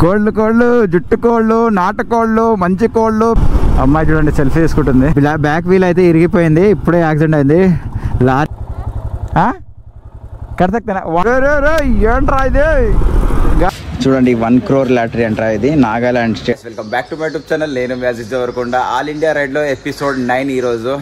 కోళ్ళు జుట్టు కోళ్ళు నాటుకోళ్ళు మంచి కోళ్ళు. అమ్మాయి చూడండి సెల్ఫీ తీసుకుంటుంది. బ్యాక్ వీల్ అయితే ఇరిగిపోయింది, ఇప్పుడే యాక్సిడెంట్ అయింది. లారీ కడతక్తేనా ఏంట్రా ఇది? చూడండి 1 crore లాటరీ అంటారా ఇది, Nagaland state. Welcome back to my YouTube channel. నేను వ్యాసిస్ దేవరకొండ. ఆల్ ఇండియా రైడ్ లో ఎపిసోడ్ 9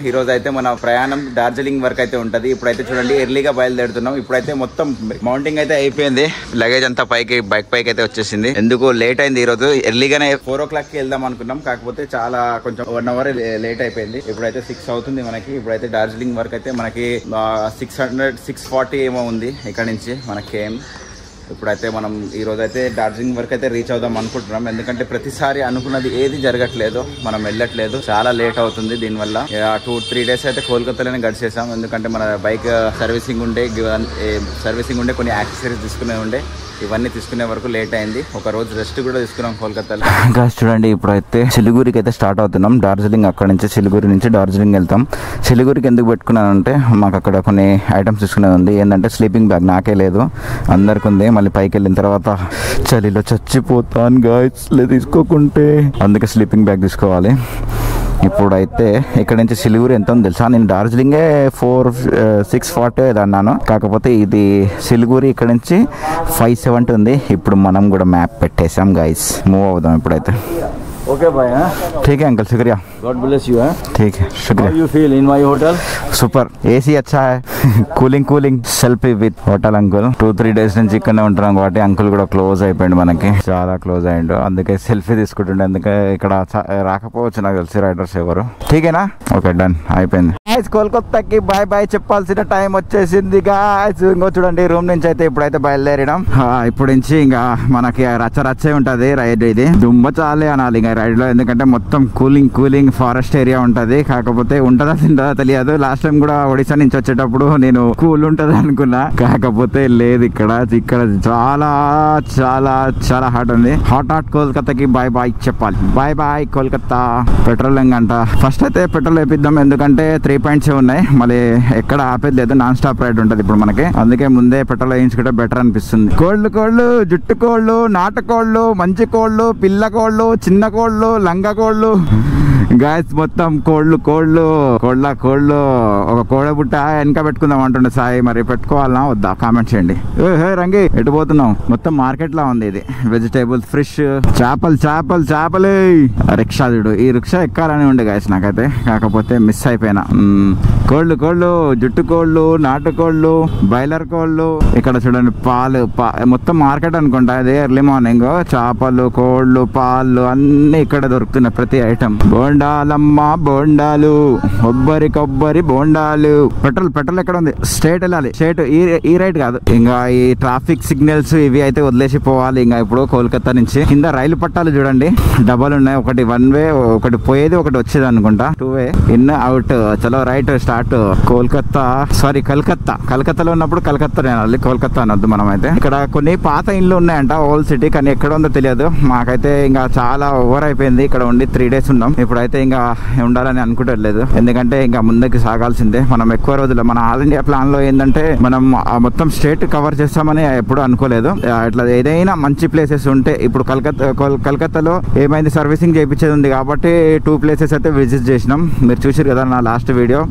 ఈ రోజు అయితే మన ప్రయాణం డార్జిలింగ్ వరకు అయితే ఉంటది. ఇప్పుడైతే చూడండి ఎర్లీగా బయలుదేరుతున్నాం. ఇప్పుడైతే మొత్తం మౌంటింగ్ అయితే అయిపోయింది, లగేజ్ అంతా పైకి బైక్ పైకి అయితే వచ్చేసింది. ఎందుకు లేట్ అయింది ఈ రోజు, ఎర్లీగానే 4 o'clock కి వెళ్దాం అనుకున్నాం, కాకపోతే చాలా కొంచెం 1 hour లేట్ అయిపోయింది. ఇప్పుడైతే 6 అవుతుంది మనకి. ఇప్పుడైతే డార్జిలింగ్ వరకు అయితే మనకి 640 ఏమో ఉంది ఇక్కడ నుంచి మనకి. ఇప్పుడైతే మనం ఈ రోజు అయితే డార్జిలింగ్ వరకు అయితే రీచ్ అవుదాం అనుకుంటున్నాం. ఎందుకంటే ప్రతిసారి అనుకున్నది ఏది జరగట్లేదు, మనం వెళ్ళట్లేదు, చాలా లేట్ అవుతుంది. దీనివల్ల 2-3 days అయితే కోల్కతాలోనే గడిచేసాం. ఎందుకంటే మన బైక్ సర్వీసింగ్ ఉండే కొన్ని యాక్సెసరీస్ తీసుకునే ఉండే, ఇవన్నీ తీసుకునే వరకు లేట్ అయింది. ఒక రోజు రెస్ట్ కూడా తీసుకున్నాం కోల్కతాలో. ఇంకా చూడండి ఇప్పుడైతే సిలిగురికి అయితే స్టార్ట్ అవుతున్నాం. డార్జిలింగ్ అక్కడ నుంచి సిలిగురి నుంచి డార్జిలింగ్ వెళ్తాం. సిలిగురికి ఎందుకు పెట్టుకున్నానంటే మాకు అక్కడ కొన్ని ఐటమ్స్ తీసుకునేది ఉంది. ఏంటంటే స్లీపింగ్ బ్యాగ్ నాకే లేదు, అందరికి ఉంది. మళ్ళీ పైకి వెళ్ళిన తర్వాత చలిలో చచ్చిపోతాను గాయ్స్ తీసుకోకుంటే, అందుకే స్లీపింగ్ బ్యాగ్ తీసుకోవాలి. ఇప్పుడైతే ఇక్కడ నుంచి సిలిగురి ఎంత ఉంది తెలుసా? నేను డార్జిలింగే 640 ఏదో అన్నాను, కాకపోతే ఇది సిలిగురి ఇక్కడ నుంచి 570 ఉంది. ఇప్పుడు మనం కూడా మ్యాప్ పెట్టేసాం గాయ్స్, మూవ్ అవుదాం ఇప్పుడైతే. ओके भाई, हाँ ठीक है अंकल, शुक्रिया. God bless you. है ठीक है, शुक्रिया. You feel in my hotel? Super, AC అచ్చా హై, cooling selfie with hotel uncle. 2-3 days నుంచి ఇక్కడనే ఉంటున్నాం కాబట్టి అంకుల్ కూడా క్లోజ్ అయిపోయింది, మనకి చాలా క్లోజ్ అయ్యిండు. అందుకే సెల్ఫీ తీసుకుంటుండే. అందుకే ఇక్కడ రాకపోవచ్చు నాకు తెలిసి రైడర్స్ ఎవరు. ఠీకేనా? ఓకే డన్, అయిపోయింది. కోల్కతాకి బాయ్ బాయ్ చెప్పాల్సిన టైం వచ్చేసింది గాయ్స్. ఇంకో చూడండి రూమ్ నుంచి అయితే ఇప్పుడైతే బయలుదేరడం. ఇప్పుడు నుంచి ఇంకా మనకి రచ్చే ఉంటది రైడ్. ఇది దుమ్మ చాలే అనాలి ఇంకా రైడ్ లో, ఎందుకంటే మొత్తం కూలింగ్ ఫారెస్ట్ ఏరియా ఉంటది. కాకపోతే ఉంటదా తింటదా తెలియదు. లాస్ట్ టైం కూడా ఒడిశా నుంచి వచ్చేటప్పుడు నేను కూల్ ఉంటది అనుకున్నా, కాకపోతే లేదు. ఇక్కడ చాలా చాలా చాలా హాట్ ఉంది. హాట్ కోల్కతాకి బాయ్ బాయ్ చెప్పాలి. Bye bye Kolkata. పెట్రోల్ ఎంగంట ఫస్ట్ అయితే పెట్రోల్ వేపిద్దాం, ఎందుకంటే 3.7 ఉన్నాయి. మళ్ళీ ఎక్కడ ఆపేది లేదు, నాన్ స్టాప్ రైడ్ ఉంటది ఇప్పుడు మనకి. అందుకే ముందే పెట్రోల్ వేయించుకుంటే బెటర్ అనిపిస్తుంది. కోళ్ళు జుట్టు కోళ్ళు నాటుకోళ్ళు మంచి కోళ్ళు పిల్ల కోళ్ళు చిన్న కోళ్ళు లంగ కోళ్ళు గాయస్, మొత్తం కోళ్ళు ఒక కోళ్ళ బుట్ట వెనక పెట్టుకుందాం అంటుండే సాయి. మరి పెట్టుకోవాలనా వద్దా కామెంట్ చేయండి. రంగి ఎటు పోతున్నాం? మొత్తం మార్కెట్ లా ఉంది ఇది. వెజిటేబుల్స్, ఫ్రిష్, చేపలు. రిక్షా చూడు, ఈ రిక్షా ఎక్కాలని ఉండే గాయస్ నాకైతే, కాకపోతే మిస్ అయిపోయినా. కోళ్ళు జుట్టు కోళ్ళు నాటుకోళ్ళు బాయిలర్ కోళ్ళు. ఇక్కడ చూడండి పాలు, మొత్తం మార్కెట్ అనుకుంటా ఇది. ఎర్లీ మార్నింగ్ చేపలు కోళ్ళు పాలు అన్ని ఇక్కడ దొరుకుతున్నాయి, ప్రతి ఐటమ్. బోండాలమ్మ బోండాలు, కొబ్బరి బోండాలు. పెట్రోల్ ఎక్కడ ఉంది? స్ట్రేట్ వెళ్ళాలి, స్ట్రేట్ ఈ రైట్ కాదు. ఇంకా ఈ ట్రాఫిక్ సిగ్నల్స్ ఇవి అయితే వదిలేసి పోవాలి. ఇంకా ఇప్పుడు కోల్కతా నుంచి కింద రైలు పట్టాలు చూడండి, డబల్ ఉన్నాయి. ఒకటి 1 way, ఒకటి పోయేది ఒకటి వచ్చేది అనుకుంటా. 2 way, ఇన్ అవుట్. చలో రైట్ స్టార్ట్. కలకత్తాలో ఉన్నప్పుడు కలకత్తా వెళ్ళాలి, కోల్కతా అనొద్దు మనం. అయితే ఇక్కడ కొన్ని పాత ఇండ్లు ఉన్నాయంట ఓల్డ్ సిటీ, కానీ ఎక్కడ ఉందో తెలియదు మాకైతే. ఇంకా చాలా ఓవర్ అయిపోయింది ఇక్కడ ఉండి. 3 days ఉన్నాం. ఇప్పుడైతే ఇంకా ఉండాలని అనుకుంటలేదు, ఎందుకంటే ఇంకా ముందుకు సాగాల్సిందే. మనం ఎక్కువ రోజులు మన ఆల్ ఇండియా ప్లాన్ లో ఏంటంటే మనం మొత్తం స్టేట్ కవర్ చేస్తామని ఎప్పుడు అనుకోలేదు. ఇట్లా ఏదైనా మంచి ప్లేసెస్ ఉంటే, ఇప్పుడు కలకత్తాలో ఏమైంది సర్వీసింగ్ చేయించేది ఉంది కాబట్టి 2 places అయితే విజిట్ చేసినాం. మీరు చూసారు కదా నా లాస్ట్ వీడియో.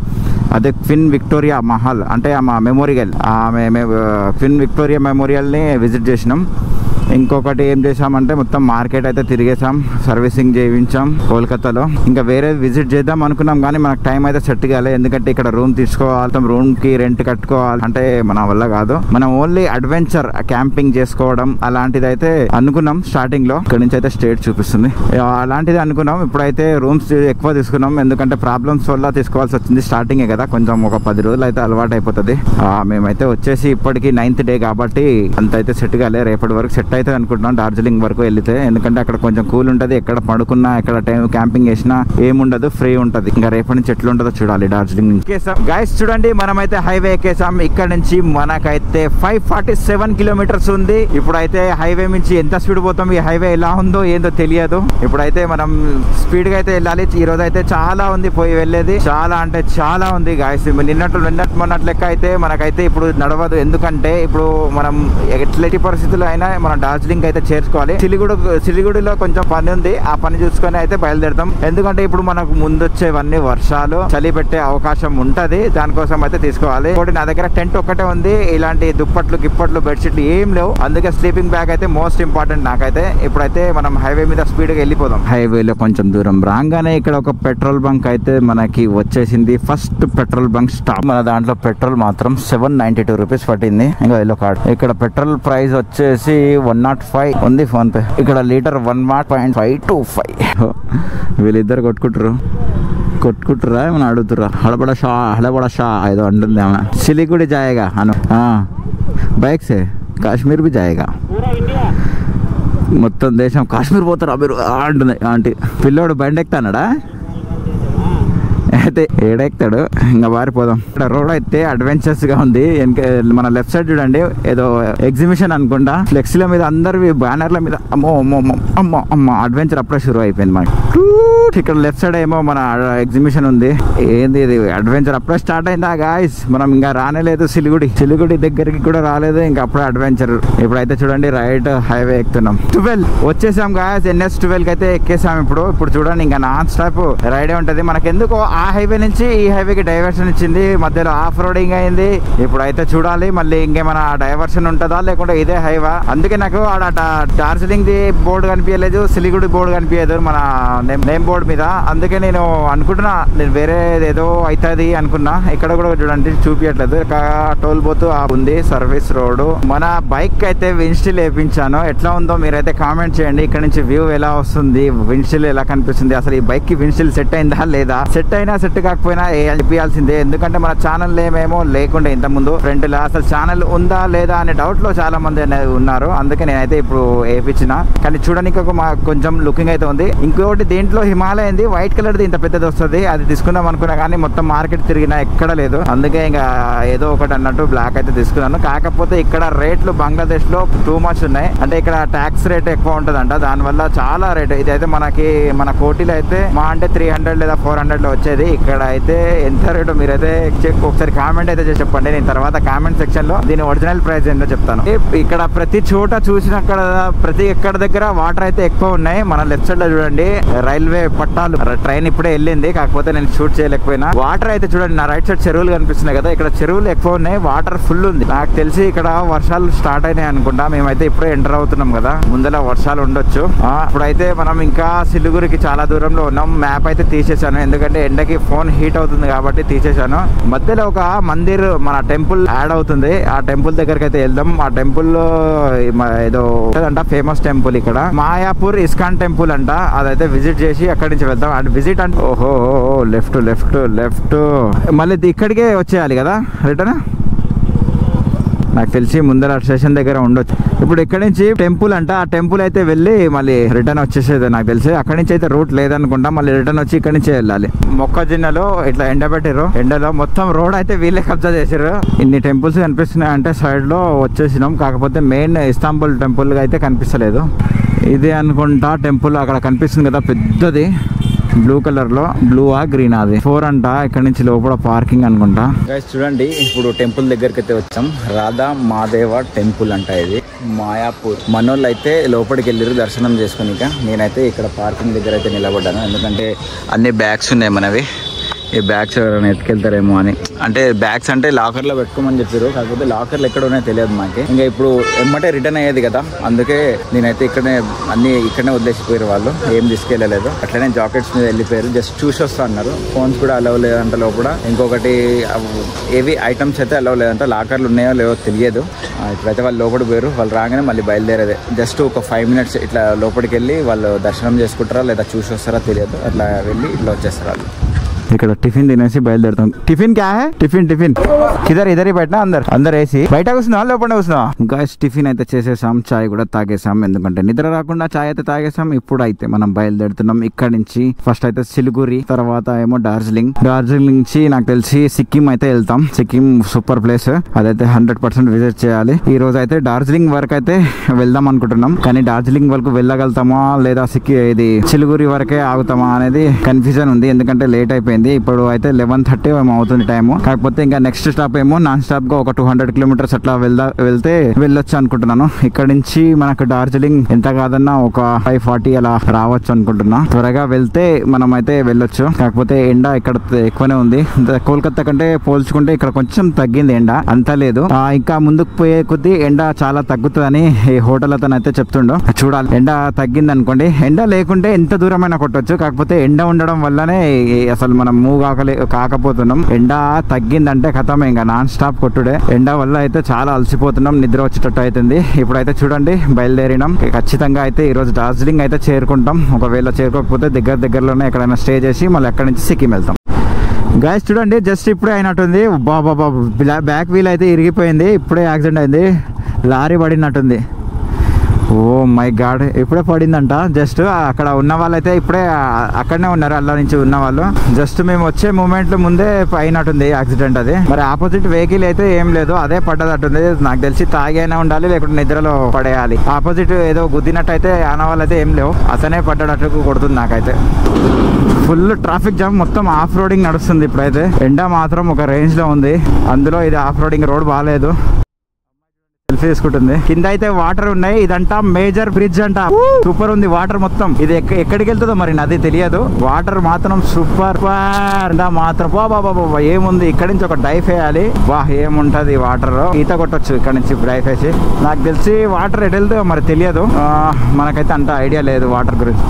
అదే క్వీన్ విక్టోరియా మహల్, అంటే మా మెమోరియల్, క్వీన్ విక్టోరియా మెమోరియల్ని విజిట్ చేసినాం. ఇంకొకటి ఏం చేసామంటే మొత్తం మార్కెట్ అయితే తిరిగేసాం, సర్వీసింగ్ చేయించాం కోల్కతాలో. ఇంకా వేరే విజిట్ చేద్దాం అనుకున్నాం కానీ మనకు టైం అయితే సెట్ కాలేదు, ఎందుకంటే ఇక్కడ రూమ్ తీసుకోవాలి, రూమ్ కి రెంట్ కట్టుకోవాలి, అంటే మన వల్ల కాదు. మనం ఓన్లీ అడ్వెంచర్ క్యాంపింగ్ చేసుకోవడం అలాంటిది అయితే అనుకున్నాం స్టార్టింగ్ లో. ఇక్కడ నుంచి అయితే స్టేట్ చూపిస్తుంది, అలాంటిది అనుకున్నాం. ఇప్పుడైతే రూమ్స్ ఎక్కువ తీసుకున్నాం, ఎందుకంటే ప్రాబ్లమ్స్ వల్ల తీసుకోవాల్సి వచ్చింది. స్టార్టింగే కదా, కొంచెం ఒక 10 రోజులు అయితే అలవాటు అయిపోతుంది. మేమైతే వచ్చేసి ఇప్పటికి 9th day కాబట్టి అంత అయితే సెట్ కాలే. రేపటి వరకు సెట్ అయితే అనుకుంటున్నాం డార్జిలింగ్ వరకు వెళ్తే, ఎందుకంటే అక్కడ కొంచెం కూల్ ఉంటది. ఎక్కడ పడుకున్నా ఎక్కడ టైం క్యాంపింగ్ చేసినా ఏముండదు, ఫ్రీ ఉంటది. ఇంకా రేపటి నుంచి ఎట్లా ఉంటుందో చూడాలి. డార్జిలింగ్ ఎక్కేసాం గైస్, చూడండి మనమైతే హైవే ఎక్కేసాం. ఇక్కడ నుంచి మనకైతే 547 kilometers ఉంది. ఇప్పుడైతే హైవే నుంచి ఎంత స్పీడ్ పోతాం, ఈ హైవే ఎలా ఉందో ఏందో తెలియదు. ఇప్పుడైతే మనం స్పీడ్ గా అయితే వెళ్ళాలి. ఈ రోజు అయితే చాలా ఉంది పోయి వెళ్ళేది, చాలా అంటే చాలా ఉంది గాయస్. మొన్నటి లెక్క అయితే మనకైతే ఇప్పుడు నడవదు, ఎందుకంటే ఇప్పుడు మనం ఎట్లాంటి పరిస్థితుల్లో అయినా మనం డార్జిలింగ్ అయితే చేర్చుకోవాలి. సిలిగుడిలో కొంచెం పని ఉంది, ఆ పని చూసుకొని అయితే బయలుదేరుతాం. ఎందుకంటే ఇప్పుడు మనకు ముందు వచ్చేవన్నీ వర్షాలు, చలి పెట్టే అవకాశం ఉంటది, దానికోసం అయితే తీసుకోవాలి. నా దగ్గర టెంట్ ఒక్కటే ఉంది, ఇలాంటి దుప్పట్లు గిప్పట్లు బెడ్షీట్లు ఏం లేవు. అందుకే స్లీపింగ్ బ్యాగ్ అయితే మోస్ట్ ఇంపార్టెంట్ నాకైతే. ఇప్పుడైతే మనం హైవే మీద స్పీడ్ గా వెళ్ళిపోదాం. హైవేలో కొంచెం దూరం రాగానే ఇక్కడ ఒక పెట్రోల్ బంక్ అయితే మనకి వచ్చేసింది. First petrol bunk stop. మన దాంట్లో పెట్రోల్ మాత్రం 792 రూపీస్ పట్టింది. ఇంకా ఎల్లో కార్డ్. ఇక్కడ పెట్రోల్ ప్రైస్ వచ్చేసి 105 ఉంది ఫోన్ పే. ఇక్కడ లీటర్ 1.525. వీళ్ళిద్దరు కొట్టుకుంటురా ఏమన్నా అడుగుతురా. హడబడ షా ఏదో అంటుంది ఆమె. సిలిగుడి జాయేగా అను. బైక్ సే కాశ్మీర్ బి జాయేగా. మొత్తం దేశం కాశ్మీర్ పోతారా మీరు అంటుంది ఆంటీ. పిల్లోడు బండి ఎక్కుతాడా? అయితే ఏడెక్తాడు. ఇంకా బారిపోదాం. ఇక్కడ రోడ్ అయితే అడ్వెంచర్స్ గా ఉంది. మన లెఫ్ట్ సైడ్ చూడండి, ఏదో ఎగ్జిబిషన్ అనుకుంటా. ఫ్లెక్సీల మీద అందరివి బ్యానర్ల మీద అమ్మో అమ్మో అమ్మో అమ్మ అడ్వెంచర్ అప్పుడే షురు అయిపోయింది మనకి. ఇక్కడ లెఫ్ట్ సైడ్ ఏమో మన ఎగ్జిబిషన్ ఉంది. ఏంది ఇది అడ్వెంచర్ అప్పుడే స్టార్ట్ అయిందా గాయస్? మనం ఇంకా రానేలేదు సిలిగుడి దగ్గరికి కూడా రాలేదు, ఇంకా అప్పుడే అడ్వెంచర్. ఇప్పుడైతే చూడండి రైట్ హైవే ఎక్కుతున్నాం. 12 వచ్చేసాం గాయస్. NS12 అయితే ఎక్కేసాం. ఇప్పుడు చూడండి ఇంకా నాన్ స్టాప్ రైడే ఉంటది. మనకెందుకో ఆ హైవే నుంచి ఈ హైవేకి డైవర్షన్ ఇచ్చింది, మధ్యలో ఆఫ్ రోడింగ్ అయింది. ఇప్పుడైతే చూడాలి మళ్ళీ ఇంకేమైనా డైవర్షన్ ఉంటుందా లేకుంటే ఇదే హైవా. అందుకే నాకు ఆడ డార్జిలింగ్ ది బోర్డు కనిపించలేదు, సిలిగుడి బోర్డు కనిపించదు మన నేమ్ బోర్డు మీద. అందుకే నేను అనుకుంటున్నా నేను వేరే ఏదో అవుతుంది అనుకున్నా. ఇక్కడ కూడా చూడండి చూపించట్లేదు. టోల్ బోత్ ఉంది, సర్వీస్ రోడ్. మన బైక్ అయితే విండ్షీల్డ్ వేయించాను. ఎట్లా ఉందో మీరైతే కామెంట్ చేయండి. ఇక్కడ నుంచి వ్యూ ఎలా వస్తుంది, విండ్షీల్డ్ ఎలా కనిపిస్తుంది, అసలు ఈ బైక్ కి విండ్షీల్డ్ సెట్ అయిందా లేదా? సెట్ అయినా సెట్ కాకపోయినా వేయాల్సిందే. ఎందుకంటే మన ఛానల్ ఏమేమో లేకుండే ఇంత ముందు ఫ్రంట్ లో. అసలు ఛానల్ ఉందా లేదా అనే డౌట్ లో చాలా మంది ఉన్నారు. అందుకే నేనైతే ఇప్పుడు వేయించిన. కానీ చూడడానికి కొంచెం లుకింగ్ అయితే ఉంది. ఇంకోటి దీంట్లో హిమాలయంది వైట్ కలర్ ది ఇంత పెద్దది వస్తుంది, అది తీసుకుందాం అనుకున్నా కానీ మొత్తం మార్కెట్ తిరిగినా ఎక్కడ లేదు. అందుకే ఇంకా ఏదో ఒకటి అన్నట్టు బ్లాక్ అయితే తీసుకున్నాను. కాకపోతే ఇక్కడ రేట్లు బంగ్లాదేశ్ లో టూ మచ్ ఉన్నాయి. అంటే ఇక్కడ ట్యాక్స్ రేట్ ఎక్కువ ఉంటదంట, దానివల్ల చాలా రేట్. ఇదైతే మన కోటిలో అయితే మా అంటే 300 లేదా 400 లో వచ్చేది. ఇక్కడ అయితే ఎంత రేటు మీరైతే ఒకసారి కామెంట్ అయితే చేసి చెప్పండి. నేను తర్వాత కామెంట్ సెక్షన్ లో దీని ఒరిజినల్ ప్రైస్ ఏంటో చెప్తాను. ఇక్కడ ప్రతి చోట చూసినక్కడ ఎక్కడ దగ్గర వాటర్ అయితే ఎక్కువ ఉన్నాయి. మన లెఫ్ట్ సైడ్ లో చూడండి రైల్వే పట్టాలు, ట్రైన్ ఇప్పుడే వెళ్ళింది, కాకపోతే నేను షూట్ చేయలేకపోయినా. వాటర్ అయితే చూడండి నా రైట్ సైడ్ చెరువులు కనిపిస్తున్నాయి కదా, ఇక్కడ చెరువులు ఎక్కువ ఉన్నాయి, వాటర్ ఫుల్ ఉంది. నాకు తెలిసి ఇక్కడ వర్షాలు స్టార్ట్ అయినాయి అనుకుంటా. మేమైతే ఇప్పుడే ఎంటర్ అవుతున్నాం కదా, ముందర వర్షాలు ఉండొచ్చు. ఇప్పుడైతే మనం ఇంకా సిలిగురికి చాలా దూరంలో ఉన్నాం. మ్యాప్ అయితే తీసేసాను, ఎందుకంటే ఎండకి ఫోన్ హీట్ అవుతుంది కాబట్టి తీసేసాను. మధ్యలో ఒక మందిర్ మన టెంపుల్ యాడ్ అవుతుంది, ఆ టెంపుల్ దగ్గరికి అయితే వెళ్దాం. ఆ టెంపుల్ ఏదో ఉంటదంట ఫేమస్ టెంపుల్ ఇక్కడ, మాయాపూర్ ఇస్కాన్ టెంపుల్ అంట. అదైతే విజిట్ చేసి అక్కడి నుంచి వెళ్దాం. అండ్ విజిట్ అంటే ఓహో లెఫ్ట్ మళ్ళీ ఇక్కడికే వచ్చేయాలి కదా రిటర్న్. నాకు తెలిసి ముందర స్టేషన్ దగ్గర ఉండొచ్చు. ఇప్పుడు ఇక్కడ నుంచి టెంపుల్ అంట, ఆ టెంపుల్ అయితే వెళ్ళి మళ్ళీ రిటర్న్ వచ్చేసేది నాకు తెలిసి. అక్కడి నుంచి అయితే రూట్ లేదనుకుంటా, మళ్ళీ రిటర్న్ వచ్చి ఇక్కడ నుంచి వెళ్ళాలి. మొక్కజొన్నలో ఇట్లా ఎండబెట్టారు, ఎండలో మొత్తం రోడ్ అయితే వీళ్ళే కబ్జా చేసారు. ఇన్ని టెంపుల్స్ కనిపిస్తున్నాయి అంటే సైడ్ లో వచ్చేసినాం. కాకపోతే మెయిన్ ఇస్తాంబుల్ టెంపుల్ అయితే కనిపిస్తలేదు. ఇదే అనుకుంటా టెంపుల్, అక్కడ కనిపిస్తుంది కదా పెద్దది బ్లూ కలర్ లో. బ్లూవా గ్రీనా అది 4 అంట. ఇక్కడ నుంచి లోపల పార్కింగ్ అనుకుంటా. చూడండి ఇప్పుడు టెంపుల్ దగ్గరికి అయితే వచ్చాం. రాధా మాదేవ టెంపుల్ అంట ఇది, మాయాపూర్. మనోళ్ళు అయితే లోపలికి వెళ్ళారు దర్శనం చేసుకుని. నేనైతే ఇక్కడ పార్కింగ్ దగ్గర అయితే నిలబడ్డాను, ఎందుకంటే అన్ని బ్యాగ్స్ ఉన్నాయి మనవి. ఈ బ్యాగ్స్ ఎవరైనా ఎత్తుకెళ్తారేమో అని. అంటే బ్యాగ్స్ అంటే లాకర్లో పెట్టుకోమని చెప్పారు, కాకపోతే లాకర్లు ఎక్కడ ఉన్నాయో తెలియదు మాకు. ఇంకా ఇప్పుడు ఎమ్మటే రిటర్న్ అయ్యేది కదా, అందుకే నేనైతే ఇక్కడనే వదిలేసిపోయారు వాళ్ళు, ఏం తీసుకెళ్ళలేదు. అట్లనే జాకెట్స్ మీద వెళ్ళిపోయారు, జస్ట్ చూసి వస్తా అన్నారు. ఫోన్స్ కూడా అలవ్ లేదంట లోపల. ఇంకొకటి ఏవి ఐటమ్స్ అయితే అలవ్ లేదంట, లాకర్లు ఉన్నాయో లేవో తెలియదు. ఇప్పుడైతే వాళ్ళు లోపలికి పోయారు, వాళ్ళు రాగానే మళ్ళీ బయలుదేరేదే. జస్ట్ ఒక 5 మినిట్స్ ఇట్లా లోపలికి వెళ్ళి వాళ్ళు దర్శనం చేసుకుంటారా లేదా చూసి వస్తారా తెలియదు, అట్లా వెళ్ళి ఇట్లా వచ్చేస్తారు వాళ్ళు. ఇక్కడ టిఫిన్ తినేసి బయలుదేరుతాం. టిఫిన్ క్యా హై? టిఫిన్ ఇద్దరు ही बैठना అందరు వేసి బయట కూర్చున్నా లోపల కూర్చున్నా. ఇంకా టిఫిన్ అయితే చేసేసాం, చాయ్ కూడా తాగేసాం, ఎందుకంటే నిద్ర రాకుండా చాయ్ అయితే తాగేసాం. ఇప్పుడు అయితే మనం బయలుదేరుతున్నాం ఇక్కడ నుంచి. ఫస్ట్ అయితే సిలిగురి, తర్వాత ఏమో డార్జిలింగ్ నుంచి నాకు తెలిసి సిక్కిం అయితే వెళ్తాం. సిక్కిం సూపర్ ప్లేస్, అదైతే 100% విజిట్ చేయాలి. ఈ రోజు అయితే డార్జిలింగ్ వరకు అయితే వెళ్దాం అనుకుంటున్నాం, కానీ డార్జిలింగ్ వరకు వెళ్ళగలుగుతామా లేదా సిలిగురి వరకే ఆగుతామా అనేది కన్ఫ్యూజన్ ఉంది, ఎందుకంటే లేట్ అయిపోయింది. అయిపోయింది. ఇప్పుడు అయితే 11:30 ఏమో అవుతుంది టైము. కాకపోతే ఇంకా నెక్స్ట్ స్టాప్ ఏమో నాన్ స్టాప్ గా ఒక 200 కిలోమీటర్స్ అట్లా వెళ్తే వెళ్ళొచ్చు అనుకుంటున్నాను. ఇక్కడ నుంచి మనకు డార్జిలింగ్ ఎంత కాదన్నా ఒక 540 అలా రావచ్చు అనుకుంటున్నా. త్వరగా వెళ్తే మనం అయితే వెళ్ళొచ్చు. కాకపోతే ఎండ ఇక్కడ ఎక్కువనే ఉంది. కోల్కతా కంటే పోల్చుకుంటే ఇక్కడ కొంచెం తగ్గింది ఎండ, అంతా లేదు. ఇంకా ముందుకు పోయే కొద్దీ ఎండ చాలా తగ్గుతుందని ఈ హోటల్ అతను అయితే చెప్తుండో. చూడాలి, ఎండ తగ్గింది అనుకోండి. ఎండ లేకుంటే ఎంత దూరమైనా కొట్టొచ్చు. కాకపోతే ఎండ ఉండడం వల్లనే అసలు మనం మూవ్ కాకపోతున్నాం. ఎండ తగ్గిందంటే ఖతమే, ఇంకా నాన్ స్టాప్ కొట్టుడే. ఎండ వల్ల అయితే చాలా అలసిపోతున్నాం, నిద్ర వచ్చేటట్టు అవుతుంది. ఇప్పుడైతే చూడండి బయలుదేరినాం. ఖచ్చితంగా అయితే ఈ రోజు డార్జిలింగ్ అయితే చేరుకుంటాం. ఒకవేళ చేరుకోకపోతే దగ్గరలోనే ఎక్కడైనా స్టే చేసి మళ్ళీ ఎక్కడి నుంచి సిక్కిం వెళ్తాం. గాయస్ చూడండి, జస్ట్ ఇప్పుడే అయినట్టుంది. బాబా బ్యాక్ వీల్ అయితే ఇరిగిపోయింది. ఇప్పుడే యాక్సిడెంట్ అయింది, లారీ పడినట్టుంది. ఓ మై గాడ్, ఇప్పుడే పడిందంట. జస్ట్ అక్కడ ఉన్న వాళ్ళైతే ఇప్పుడే అక్కడనే ఉన్నారు, అల్ల నుంచి ఉన్న వాళ్ళు. జస్ట్ మేము వచ్చే మూమెంట్ ముందే అయినట్టుంది యాక్సిడెంట్. అది మరి ఆపోజిట్ వెహికల్ అయితే ఏం లేదు, అదే పడ్డదట్టుంది. నాకు తెలిసి తాగి అయినా ఉండాలి, లేకుంటే నిద్రలో పడేయాలి. ఆపోజిట్ ఏదో గుద్దినట్టు అయితే ఆన వాళ్ళైతే ఏం లేవు, అతనే పడ్డట్టు కొడుతుంది నాకైతే. ఫుల్ ట్రాఫిక్ జామ్, మొత్తం ఆఫ్ రోడింగ్ నడుస్తుంది ఇప్పుడైతే. ఎండ మాత్రం ఒక రేంజ్ లో ఉంది. అందులో ఇది ఆఫ్ రోడింగ్ రోడ్ బాగాలేదు. సెల్ఫీ తీసుకుంటుంది. కింద అయితే వాటర్ ఉన్నాయి. ఇదంతా మేజర్ బ్రిడ్జ్ అంట. సూపర్ ఉంది వాటర్ మొత్తం. ఇది ఎక్కడికి వెళ్తుందో మరి నది తెలియదు. వాటర్ మాత్రం సూపర్ మాత్రం బాబా ఏముంది. ఇక్కడ నుంచి ఒక డైవ్ వేయాలి. వా ఏముంటది వాటర్, ఈత కొట్టొచ్చు ఇక్కడ నుంచి డైవ్ వేసి. నాకు తెలిసి వాటర్ ఎటు వెళ్తుందో మరి తెలియదు, మనకైతే అంత ఐడియా లేదు వాటర్ గురించి.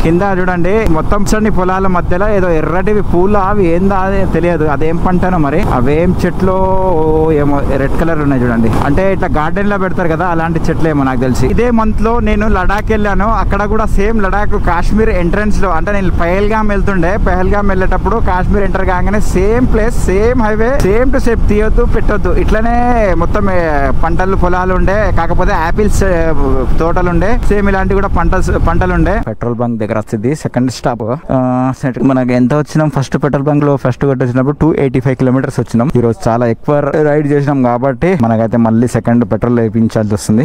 కింద చూడండి మొత్తం చండి పొలాల మధ్యలో ఏదో ఎర్రటివి పూలు, అవి ఏందా తెలియదు, అదేం పంటనో మరి. అవేం చెట్లు ఏమో రెడ్ కలర్ ఉన్నాయి చూడండి. అంటే ఇట్లా గార్డెన్ లో పెడతారు కదా, అలాంటి చెట్లు ఏమో నాకు తెలిసి. ఇదే మంత్ లో నేను లడాక్ వెళ్ళాను. అక్కడ కూడా సేమ్ లడాక్ కాశ్మీర్ ఎంట్రన్స్ లో, అంటే నేను పహల్గామ్ వెళ్తుండే. పహల్గామ్ వెళ్ళేటప్పుడు కాశ్మీర్ ఎంటర్ కాగానే same place, same highway, same to same తీయొద్దు పెట్టొద్దు ఇట్లానే మొత్తం పంటలు పొలాలు ఉండే. కాకపోతే ఆపిల్స్ తోటలు ఉండే. సేమ్ ఇలాంటి కూడా పంటలు ఉండే. పెట్రోల్ బంక్ దగ్గర వస్తుంది సెకండ్ స్టాప్. మనకి ఎంత వచ్చినాం, ఫస్ట్ పెట్రోల్ బంక్ లో ఫస్ట్ కొట్టినప్పుడు 285 కిలోమీటర్స్ వచ్చినాం. ఈ రోజు చాలా ఎక్కువ రైడ్ చేసినాం కాబట్టి మనకైతే మళ్ళీ సెకండ్ పెట్రోల్ వేయించాల్సి వస్తుంది.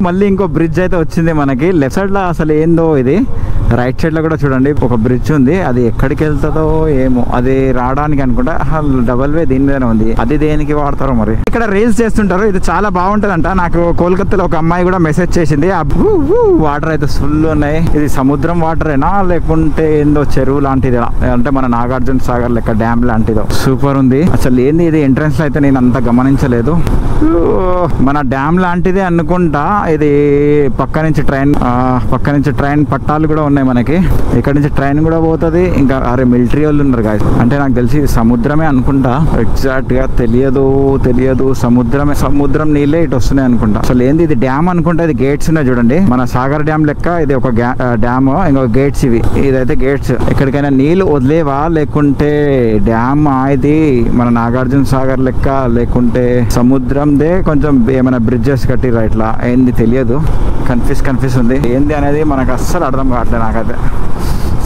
మళ్ళీ ఇంకో బ్రిడ్జ్ అయితే వచ్చింది మనకి లెఫ్ట్ సైడ్ లో. అసలు ఏందో ఇది. రైట్ సైడ్ లో కూడా చూడండి ఒక బ్రిడ్జ్ ఉంది. అది ఎక్కడికి వెళ్తుందో ఏమో, అది రావడానికి అనుకుంటా. డబల్ వే దీని మీదనే ఉంది. అది దేనికి వాడతారో మరి. ఇక్కడ రీల్స్ చేస్తుంటారు, ఇది చాలా బాగుంటదంట. నాకు కోల్కతాలో ఒక అమ్మాయి కూడా మెసేజ్ చేసింది. వాటర్ అయితే ఫుల్ ఉన్నాయి. ఇది సముద్రం వాటర్ లేకుంటే ఏందో చెరువు లాంటిది, అంటే మన నాగార్జున సాగర్ లెక్క డ్యామ్ లాంటిదో. సూపర్ ఉంది. అసలు ఏంది ఇది ఎంట్రన్స్ లో అయితే నేను అంత గమనించలేదు. మన డ్యామ్ లాంటిదే అనుకుంటా. ఇది పక్క నుంచి ట్రైన్ పట్టాలు కూడా ఉన్నాయి మనకి. ఇక్కడ నుంచి ట్రైన్ కూడా పోతుంది. ఇంకా అరే మిలిటరీ వాళ్ళు ఉన్నారు గాయస్. అంటే నాకు తెలిసి సముద్రమే అనుకుంటా, ఎగ్జాక్ట్ గా తెలియదు. సముద్రం నీళ్ళే ఇటు వస్తున్నాయి అనుకుంటా. అసలు ఏంది ఇది డ్యామ్ అనుకుంటా. ఇది గేట్స్ ఉన్నాయి చూడండి, మన సాగర్ డ్యామ్ లెక్క. ఇది ఒక డ్యామ్, ఇంకో గేట్స్ ఇవి. ఇదైతే గేట్స్. ఎక్కడికైనా నీళ్లు వదిలేవా లేకుంటే డ్యామ్ ఇది మన నాగార్జున సాగర్ లెక్క, లేకుంటే సముద్రందే కొంచెం ఏమైనా బ్రిడ్జెస్ కట్టిరా ఇట్లా, ఏంది తెలియదు. కన్ఫ్యూజ్ ఉంది. ఏంది అనేది మనకు అస్సలు అర్థం కావట్లేదు నాకైతే.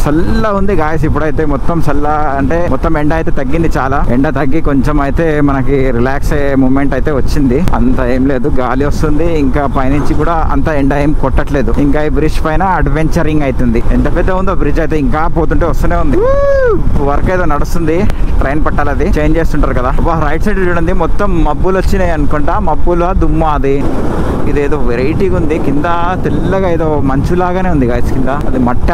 చల్ల ఉంది గాయస్ ఇప్పుడైతే. మొత్తం చల్ల అంటే మొత్తం ఎండ అయితే తగ్గింది చాలా. ఎండ తగ్గి కొంచెం అయితే మనకి రిలాక్స్ అయ్యే మూమెంట్ అయితే వచ్చింది. అంత ఏం లేదు, గాలి వస్తుంది. ఇంకా పైనుంచి కూడా అంత ఎండ ఏం కొట్టట్లేదు. ఇంకా ఈ బ్రిడ్జ్ పైన అడ్వెంచరింగ్ అవుతుంది. ఎంత పెద్ద ఉందో బ్రిడ్జ్ అయితే, ఇంకా పోతుంటే వస్తూనే ఉంది. వర్క్ ఏదో నడుస్తుంది, ట్రైన్ పట్టాలి, అది చేంజ్ చేస్తుంటారు కదా. రైట్ సైడ్ చూడండి మొత్తం మబ్బులు వచ్చినాయి అనుకుంటా. మబ్బులు దుమ్ము అది. ఇదేదో వెరైటీగా ఉంది. కింద తెల్లగా ఏదో మంచులాగానే ఉంది గాయస్. కింద అది మట్ట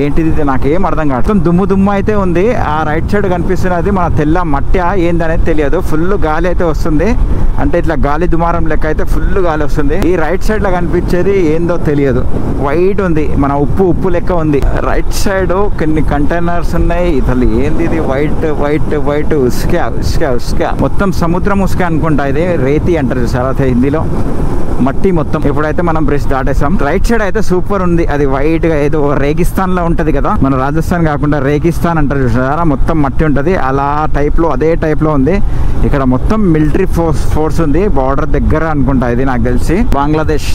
ఏంటిది నాకేం అర్థం కాదు. దుమ్ము అయితే ఉంది. ఆ రైట్ సైడ్ కనిపిస్తున్నది మన తెల్ల మట్టి ఏందనేది తెలియదు. ఫుల్ గాలి అయితే వస్తుంది. అంటే ఇట్లా గాలి దుమారం లెక్క అయితే ఫుల్ గాలి వస్తుంది. ఈ రైట్ సైడ్ లో కనిపించేది ఏందో తెలియదు. వైట్ ఉంది, మన ఉప్పు లెక్క ఉంది. రైట్ సైడ్ కొన్ని కంటైనర్స్ ఉన్నాయి. ఇతలు ఏంది ఇది వైట్ ఉస్క మొత్తం సముద్రం ఉస్క అనుకుంటా. ఇది రేతి అంటారు చాలా హిందీలో, మట్టి మొత్తం. ఇప్పుడైతే మనం బ్రిడ్జ్ దాటేసాం. రైట్ సైడ్ అయితే సూపర్ ఉంది. అది వైట్ గా ఏదో రేగిస్తాన్ లో ఉంటది కదా, మన రాజస్థాన్ కాకుండా రేగిస్తాన్ అంటారు చూసారా, మొత్తం మట్టి ఉంటది. అలా టైప్ లో, అదే టైప్ లో ఉంది. ఇక్కడ మొత్తం మిలిటరీ ఫోర్స్ ఉంది. బార్డర్ దగ్గర అనుకుంటా ఇది నాకు తెలిసి. బంగ్లాదేశ్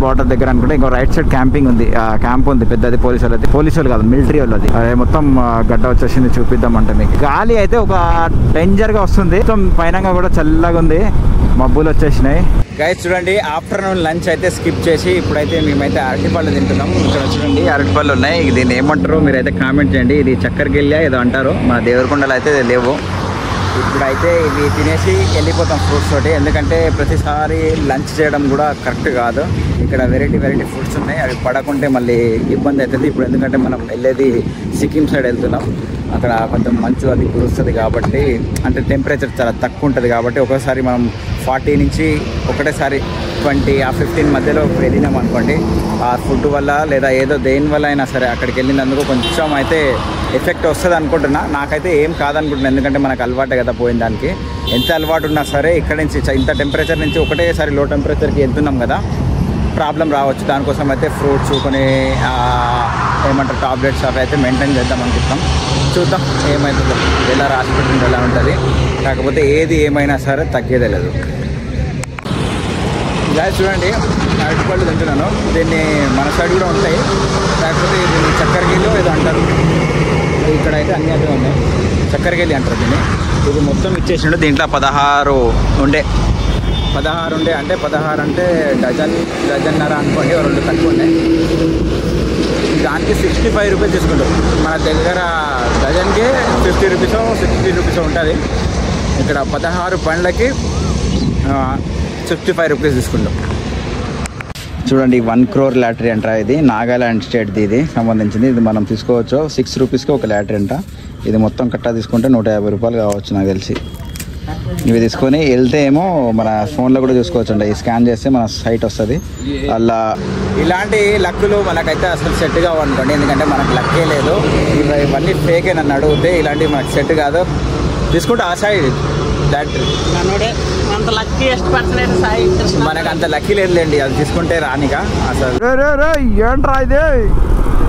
బార్డర్ దగ్గర అనుకుంటా. ఇంకో రైట్ సైడ్ క్యాంపింగ్ ఉంది, క్యాంప్ ఉంది పెద్దది. పోలీసులు కాదు, మిలిటరీ వాళ్ళది. అదే మొత్తం గడ్డ వచ్చేసింది, చూపిద్దామంటే మీకు. గాలి అయితే ఒక డేంజర్ గా వస్తుంది. మొత్తం పైన కూడా చల్లగా ఉంది. మబ్బులు వచ్చేసినాయి. గైస్ చూడండి, ఆఫ్టర్నూన్ లంచ్ అయితే స్కిప్ చేసి ఇప్పుడైతే మేమైతే అరటిపళ్ళు తింటున్నాం. ఇక్కడ చూడండి అరటిపళ్ళు ఉన్నాయి. దీన్ని ఏమంటారు మీరైతే కామెంట్ చేయండి. ఇది చక్కెరకెళ్ళి ఏదో అంటారు, మన దేవరకొండలో అయితే లేవు. ఇప్పుడైతే ఇవి తినేసి వెళ్ళిపోతాం ఫ్రూట్స్ తోటి, ఎందుకంటే ప్రతిసారి లంచ్ చేయడం కూడా కరెక్ట్ కాదు. ఇక్కడ వెరైటీ ఫుడ్స్ ఉన్నాయి, అవి పడకుంటే మళ్ళీ ఇబ్బంది అవుతుంది. ఇప్పుడు ఎందుకంటే మనం వెళ్ళేది సిక్కిం సైడ్ వెళ్తున్నాం, అక్కడ కొంచెం మంచు అది కురుస్తుంది కాబట్టి, అంటే టెంపరేచర్ చాలా తక్కువ ఉంటుంది కాబట్టి ఒకసారి మనం 40 నుంచి ఒకటేసారి 20 ఆ 15 మధ్యలో వెళ్ళినాం అనుకోండి, ఆ ఫుడ్ వల్ల లేదా ఏదో దేని వల్ల అయినా సరే అక్కడికి వెళ్ళినందుకు కొంచెం అయితే ఎఫెక్ట్ వస్తుంది అనుకుంటున్నా. నాకైతే ఏం కాదనుకుంటున్నాను, ఎందుకంటే మనకు అలవాటే కదా పోయిన దానికి. ఎంత అలవాటు ఉన్నా సరే ఇక్కడ నుంచి ఇంత టెంపరేచర్ నుంచి ఒకటేసారి లో టెంపరేచర్కి వెళ్తున్నాం కదా, ప్రాబ్లం రావచ్చు. దానికోసం అయితే ఫ్రూట్స్ కొన్ని ఏమంటారు టాబ్లెట్స్ అవి అయితే మెయింటైన్ చేద్దాం అనుకుంటాం. చూద్దాం ఏమవుతుందో, ఎలా రాసి పెట్టింది ఎలా ఉంటుంది. కాకపోతే ఏది ఏమైనా సరే తగ్గేదే లేదు. ఇలా చూడండి అరటిపళ్ళు తింటున్నాను. దీన్ని మన సైడ్ కూడా ఉంటాయి, కాకపోతే దీన్ని చక్కెరకేళి ఏదో అంటారు. ఇక్కడ అయితే అన్నీ అదే ఉన్నాయి, చక్కెరకేళి అంటారు దీన్ని. ఇది మొత్తం ఇచ్చేసిండు. దీంట్లో 16 ఉండే అంటే 16 అంటే డజన్నర అనుకోండి, 2 తక్కువ ఉన్నాయి. దానికి 65 రూపీస్ తీసుకుంటాం. మన దగ్గర డజన్కి 50 రూపీసో 60 రూపీసో ఉంటుంది. ఇక్కడ 16 పండ్లకి 65 రూపీస్ తీసుకుంటాం. చూడంండి 1 crore లాటరీ అంట. ఇది నాగాలాండ్ స్టేట్ది ఇది సంబంధించింది. ఇది మనం తీసుకోవచ్చు 6 రూపీస్కి ఒక లాటరీ అంట. ఇది మొత్తం కట్టా తీసుకుంటే 150 రూపాయలు కావచ్చు నాకు తెలిసి. ఇవి తీసుకొని వెళ్తే ఏమో మన ఫోన్లో కూడా చూసుకోవచ్చు అండి. స్కాన్ చేస్తే మన సైట్ వస్తుంది. అలా ఇలాంటి లక్కులు మనకైతే అసలు సెట్ కావనుకోండి, ఎందుకంటే మనకు లక్కే లేదు. ఇవన్నీ ఫేకే నన్ను అడిగితే, ఇలాంటివి మనకు సెట్ కాదు. తీసుకుంటే ఆ సైడ్ మనకు అంత లక్కీ లేదులేండి, అది తీసుకుంటే రానిగా అసలు. ఏంట్రా ఇది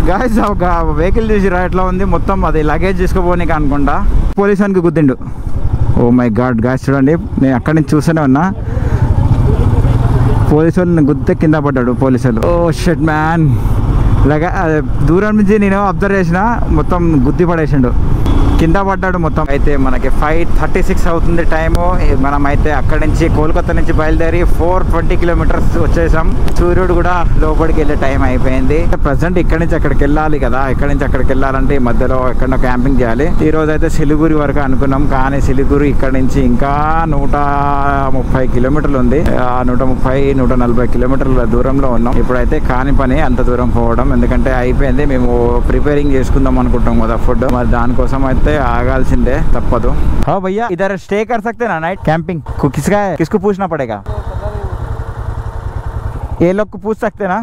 గాయస్, ఒక వెహికల్ చూసిరా ఎట్లా ఉంది మొత్తం, అది లగేజ్ తీసుకుపోనీకి అనుకుంటా పోలీసానికి గుద్దిండు. ఓ మై గాడ్ గాయస్ చూడండి, నేను అక్కడి నుంచి చూస్తూనే ఉన్నా. పోలీసు వాళ్ళని గుద్దే కింద పడ్డాడు పోలీసులు. ఓ షిట్ మ్యాన్, ఇలాగా దూరం నుంచి నేను అబ్జర్వ్ చేసిన, మొత్తం గుద్ది పడేసిండు, కింద పడ్డాడు మొత్తం. అయితే మనకి 5:36 అవుతుంది టైము. మనం అయితే అక్కడి నుంచి కోల్కతా నుంచి బయలుదేరి 420 కిలోమీటర్స్ వచ్చేసాం. సూర్యుడు కూడా లోపలికి వెళ్ళే టైం అయిపోయింది. ప్రజెంట్ ఇక్కడి నుంచి అక్కడికి వెళ్ళాలి కదా, ఇక్కడి నుంచి అక్కడికి వెళ్ళాలంటే ఈ మధ్యలో ఎక్కడో క్యాంపింగ్ చేయాలి. ఈ రోజు అయితే సిలిగురి వరకు అనుకున్నాం, కానీ సిలిగురి ఇక్కడ నుంచి ఇంకా 130 కిలోమీటర్లు ఉంది. 130-140 కిలోమీటర్ల దూరంలో ఉన్నాం. ఇప్పుడైతే కాని పని అంత దూరం పోవడం, ఎందుకంటే అయిపోయింది. మేము ప్రిపేరింగ్ చేసుకుందాం అనుకుంటాం కదా ఫుడ్, మరి దానికోసం అయితే ఆగాల్సిందే, తప్పదు. हाँ भैया इधर स्टे कर सकते ना नाइट कैंपिंग? किसका है, किसको पूछना पड़ेगा? ये लोग को पूछ सकते ना?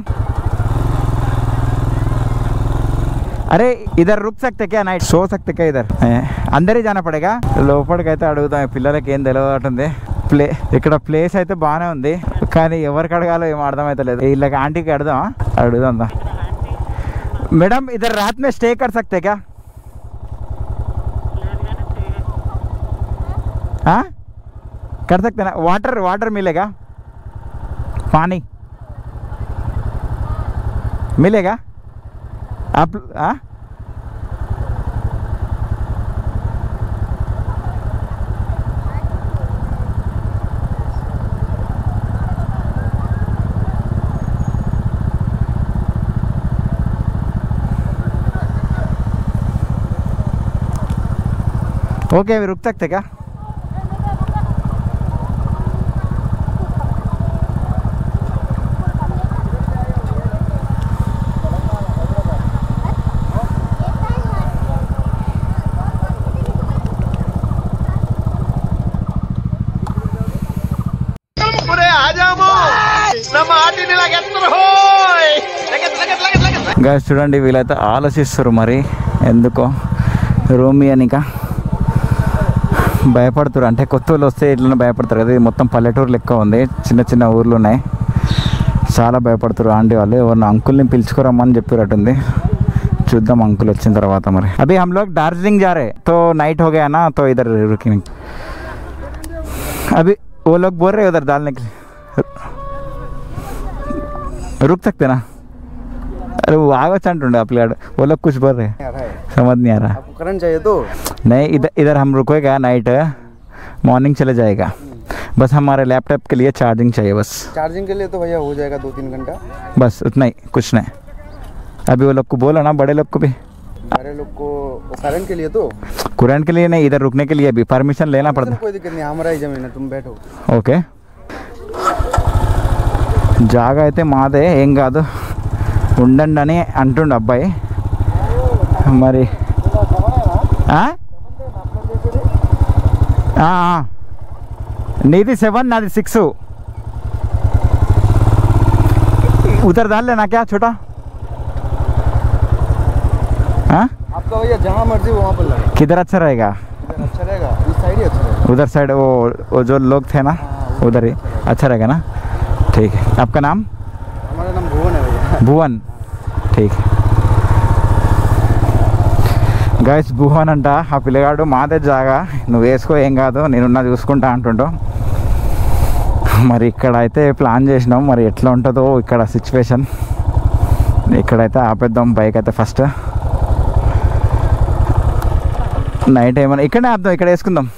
अरे इधर रुक सकते क्या, नाइट सो सकते क्या इधर? अंदर ही जाना पड़ेगा. లోపలికైతే అడుగుతాం, పిల్లలకి ఏం తెలియదు. ఇక్కడ ప్లేస్ అయితే బాగానే ఉంది, కానీ ఎవరికి అడగాలో ఏం అర్థమైతే లేదు. వీళ్ళకి ఆంటీకి అడుగుదాం. మేడం ఇधर रात में स्टे कर सकते क्या? हाँ कर सकते ना. वाटर मिलेगा, पानी मिलेगा आप? हाँ ओके, रुक सकते क्या? గాయస్ చూడండి, వీళ్ళైతే ఆలోచిస్తారు మరి ఎందుకో రూమి అనిక భయపడుతారు. అంటే కొత్త వాళ్ళు వస్తే ఇట్లా భయపడతారు కదా, ఇది మొత్తం పల్లెటూరు లెక్క ఉంది, చిన్న చిన్న ఊర్లు ఉన్నాయి, చాలా భయపడతారు. ఆంటీ వాళ్ళు ఎవరిని అంకుల్ని పిలుచుకోరమ్మని చెప్పినట్టుంది. చూద్దాం అంకుల్ వచ్చిన తర్వాత మరి. అభి हम लोग दार्जिलिंग जा रहे तो नाइट हो गया ना, तो इधर रुकेंगे. अभी वो लोग बोल रहे उधर डालने के लिए, रुक सकते ना? अरे वो आवाज अंటుండే आप लोग, वो लोग कुछ बोल रहे हैं, समझ नहीं आ रहा. करंट चाहिए तो नहीं, इधर हम रुकेगा नाइट, मॉर्निंग चले जाएगा. बस हमारे लैपटॉप के लिए चार्जिंग चाहिए बस। चार्जिंग के लिए तो भैया हो जाएगा 2-3 घंटा। बस उतना ही, कुछ नहीं। अभी वो लोग को बोलो ना, बड़े लोग को भी। बड़े लोग को करंट के लिए तो कुरेंट के लिए नहीं, इधर रुकने के लिए भी परमिशन लेना पड़ता। कोई दिक्कत नहीं, हमारा ही जमीन है, तुम बैठो। ఓకే, జాగా అయితే మాదే, ఏం కాదు, ఉండండి అని అంటుండు అబ్బాయి. మరి నీది 7 నాది 6. उधर डाल लेना क्या छोटा? हाँ, आपका भैया जहाँ मर्जी वहाँ पर लगे। किधर अच्छा रहेगा? इधर अच्छा रहेगा, इस साइड ही अच्छा रहेगा। उधर साइड वो जो लोग थे ना, उधर ही अच्छा रहेगा ना? ठीक है। आपका नाम? हमारा नाम भुवन है भैया। भुवन, ठीक है. గైస్ భువన్ అంట ఆ పిల్లగాడు, మాదే జాగా, నువ్వు వేసుకో ఏం కాదు, నేనున్నా చూసుకుంటా అంటుంటో. మరి ఇక్కడ అయితే ప్లాన్ చేసినాం, మరి ఎట్లా ఉంటుందో ఇక్కడ సిచ్యువేషన్. ఇక్కడైతే ఆపేద్దాం బైక్ అయితే ఫస్ట్. నైట్ ఏమైనా ఇక్కడనే ఆపుదాం, ఇక్కడ వేసుకుందాం.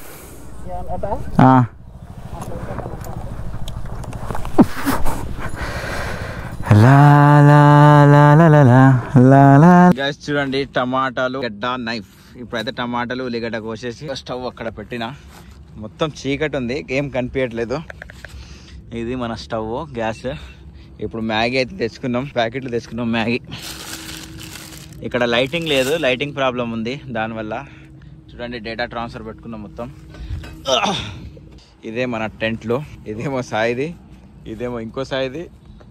గైస్ చూడండి, టమాటాలు, గడ్డ, నైఫ్. ఇప్పుడైతే టమాటాలు ఉల్లిగడ్డ కోసేసి స్టవ్ అక్కడ పెట్టిన. మొత్తం చీకటి ఉంది, ఏం కనిపించట్లేదు. ఇది మన స్టవ్, గ్యాస్. ఇప్పుడు మ్యాగీ అయితే తెచ్చుకున్నాం, ప్యాకెట్లు తెచ్చుకున్నాం మ్యాగీ. ఇక్కడ లైటింగ్ లేదు, లైటింగ్ ప్రాబ్లం ఉంది, దానివల్ల చూడండి డేటా ట్రాన్స్ఫర్ పెట్టుకున్నాం మొత్తం. ఇదే మన టెంట్లు, ఇదేమో సాయిది, ఇదేమో ఇంకో సాయిది,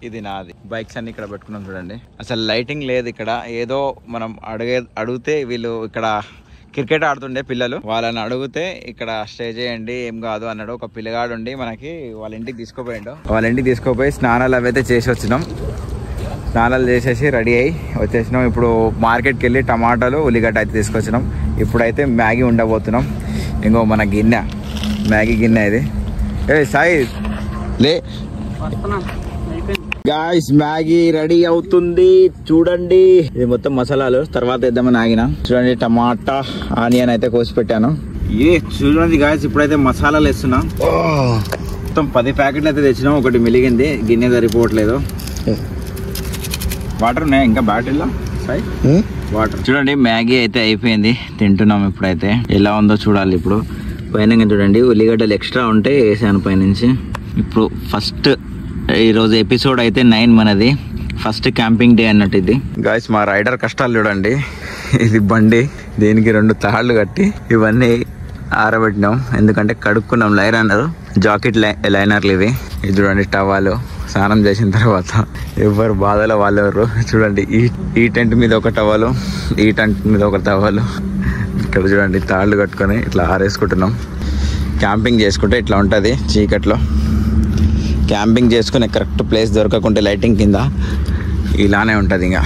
ఇది నాది. బైక్స్ అన్ని ఇక్కడ పెట్టుకున్నాం చూడండి. అసలు లైటింగ్ లేదు ఇక్కడ. ఏదో మనం అడిగితే వీళ్ళు ఇక్కడ క్రికెట్ ఆడుతుండే పిల్లలు, వాళ్ళని అడిగితే ఇక్కడ స్టే చేయండి ఏం కాదు అన్నాడు. ఒక పిల్లగాడు ఉండి మనకి వాళ్ళ ఇంటికి తీసుకోపోయిండు. వాళ్ళ ఇంటికి తీసుకోపోయి స్నానాలు అవైతే చేసి వచ్చినాం. స్నానాలు చేసేసి రెడీ అయ్యి వచ్చేసినాం. ఇప్పుడు మార్కెట్కి వెళ్ళి టమాటాలు, ఉల్లిగడ్డ అయితే తీసుకొచ్చినాం. ఇప్పుడైతే మ్యాగీ ఉండబోతున్నాం. ఇంకో మన గిన్నె, మ్యాగీ గిన్నె ఇది. ఏ సాయి లే గాయ్స్, మ్యాగీ రెడీ అవుతుంది చూడండి. ఇది మొత్తం మసాలాలు తర్వాత వేద్దామని ఆగిన. చూడండి టమాటా, ఆనియన్ అయితే కోసి పెట్టాను. ఏ చూడండి గాయ్స్, ఇప్పుడైతే మసాలాలు వేస్తున్నా. మొత్తం 10 ప్యాకెట్లు అయితే తెచ్చినాం, ఒకటి మిలిగింది, గిన్నె సరిపోవట్లేదు. వాటర్ ఉన్నాయా ఇంకా బ్యాటిల్లో? వాటర్. చూడండి మ్యాగీ అయితే అయిపోయింది, తింటున్నాం. ఇప్పుడైతే ఎలా ఉందో చూడాలి. ఇప్పుడు పైన చూడండి ఉల్లిగడ్డలు ఎక్స్ట్రా ఉంటే వేసాను పైనుంచి. ఇప్పుడు ఫస్ట్ ఈరోజు ఎపిసోడ్ అయితే 9 మనది, ఫస్ట్ క్యాంపింగ్ డే అన్నట్టు ఇది. గాయ్స్ మా రైడర్ కష్టాలు చూడండి. ఇది బండి, దీనికి 2 తాళ్ళు కట్టి ఇవన్నీ ఆరబెట్టినాం, ఎందుకంటే కడుక్కున్నాం. లైనర్, జాకెట్ లైనర్లు ఇవి. ఇది చూడండి టవాలు, స్నానం చేసిన తర్వాత ఎవరు బాధలో వాళ్ళెవరు. చూడండి ఈ టెంట్ మీద ఒక టవాలు, ఈ టెంట్ మీద ఒక టవాలు. ఇక్కడ చూడండి తాళ్ళు కట్టుకొని ఇట్లా ఆరేసుకుంటున్నాం. క్యాంపింగ్ చేసుకుంటే ఇట్లా ఉంటుంది చీకట్లో. క్యాంపింగ్ చేసుకునే కరెక్ట్ ప్లేస్ దొరకకుంటే లైటింగ్ కింద ఇలానే ఉంటుంది ఇంకా.